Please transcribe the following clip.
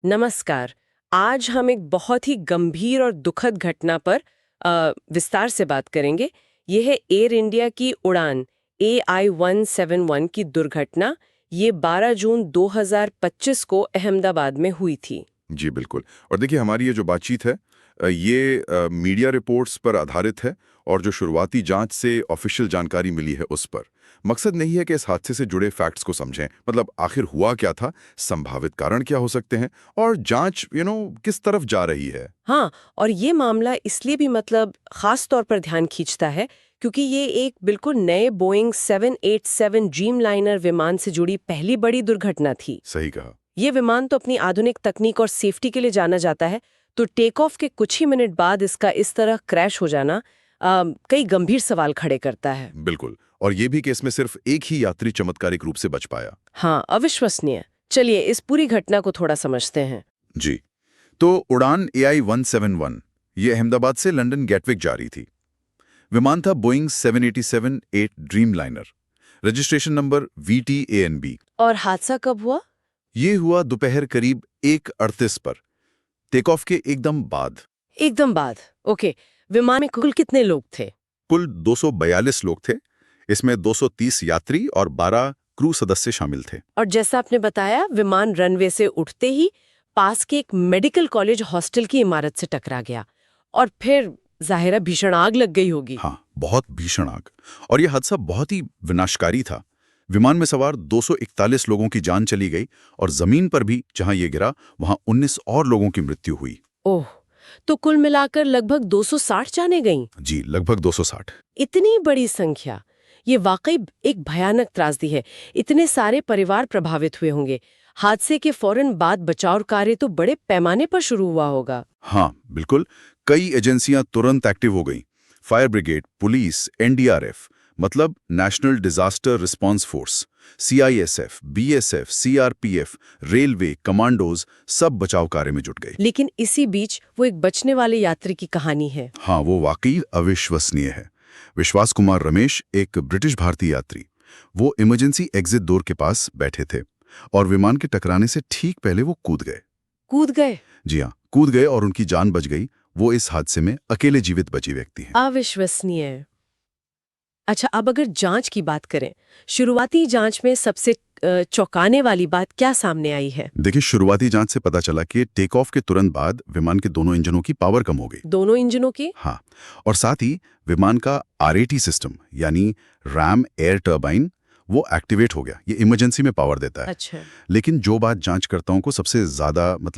नमस्कार। आज हम एक बहुत ही गंभीर और दुखद घटना पर विस्तार से बात करेंगे। ये है एयर इंडिया की उड़ान AI-171 की दुर्घटना। ये 12 जून 2025 को अहमदाबाद में हुई थी। जी बिल्कुल। और देखिए, हमारी ये जो बातचीत है ये मीडिया रिपोर्ट्स पर आधारित है और जो शुरुआती जांच से ऑफिशियल जानकारी मिली है उस पर। मकसद नहीं है कि इस हादसे से जुड़े फैक्ट्स को समझें, मतलब आखिर हुआ क्या था, संभावित कारण क्या हो सकते हैं और जांच किस तरफ जा रही है। हाँ, और ये मामला इसलिए भी खास तौर पर ध्यान खींचता है क्योंकि ये एक बिल्कुल नए बोइंग 787 ड्रीमलाइनर विमान से जुड़ी पहली बड़ी दुर्घटना थी। सही कहा। ये विमान तो अपनी आधुनिक तकनीक और सेफ्टी के लिए जाना जाता है, तो टेक ऑफ के कुछ ही मिनट बाद इसका इस तरह क्रैश हो जाना कई गंभीर सवाल खड़े करता है। बिल्कुल। और ये भी कि इसमें सिर्फ एक ही यात्री चमत्कारिक रूप से बच पाया। हाँ, अविश्वसनीय। चलिए इस पूरी घटना को थोड़ा समझते हैं। जी, तो उड़ान AI-171 ये अहमदाबाद से लंदन गेटविक जा रही थी। विमान था Boeing 787-8 Dreamliner, registration number VTANB। और हादसा कब हुआ? ये हुआ दोपहर करीब 1:38 पर, टेक ऑफ के एकदम बाद। एकदम बाद। ओके। विमान में कुल कितने लोग थे? कुल 242 लोग थे। इसमें 230 यात्री और 12 क्रू सदस्य शामिल थे। और जैसा आपने बताया, विमान रनवे से उठते ही पास के एक मेडिकल कॉलेज हॉस्टल की इमारत से टकरा गया और फिर जाहिरा भीषण आग लग गई होगी। हाँ, बहुत भीषण आग। और यह हादसा बहुत ही विनाशकारी था। विमान में सवार 241 लोगों की जान चली गई और जमीन पर भी जहां ये गिरा वहां 19 और लोगों की मृत्यु हुई। ओह, तो कुल मिलाकर लगभग 260 जानें गईं। जी, लगभग 260। इतनी बड़ी संख्या, ये वाकई एक भयानक त्रासदी है। इतने सारे परिवार प्रभावित हुए होंगे। हादसे के फौरन बाद बचाव कार्य तो बड़े पैमाने पर शुरू हुआ होगा। हाँ बिल्कुल। कई एजेंसियां तुरंत एक्टिव हो गईं। फायर ब्रिगेड, पुलिस, NDRF मतलब national disaster response force, CISF, BSF, CRPF, railway, commandos सब बचाव कार्य में जुट गए। लेकिन इसी बीच वो एक बचने वाले यात्री की कहानी है। हाँ, वो वाकई अविश्वसनीय है। विश्वास कुमार रमेश, एक ब्रिटिश भारतीय यात्री, वो इमरजेंसी एग्जिट डोर के पास बैठे थे और विमान के टकराने से ठीक पहले वो कूद गए। कूद गए? जी हाँ, कूद गए और उनकी जान बच गई। वो इस हादसे में अकेले जीवित बचे व्यक्ति हैं। अविश्वसनीय। अच्छा, अब अगर जांच की बात करें, शुरुआती जांच में सबसे चौंकाने वाली बात क्या सामने आई है? देखिए, शुरुआती जांच से पता चला कि टेक ऑफ के तुरंत बाद विमान के दोनों इंजनों की पावर कम हो गई। दोनों इंजनों की? हाँ, और साथ ही विमान का RAT सिस्टम यानी रैम एयर टर्बाइन वो एक्टिवेट हो गया। ये इमरजेंसी में पावर देता है। अच्छा। लेकिन जो बात जांचकर्ताओं को सबसे ज्यादा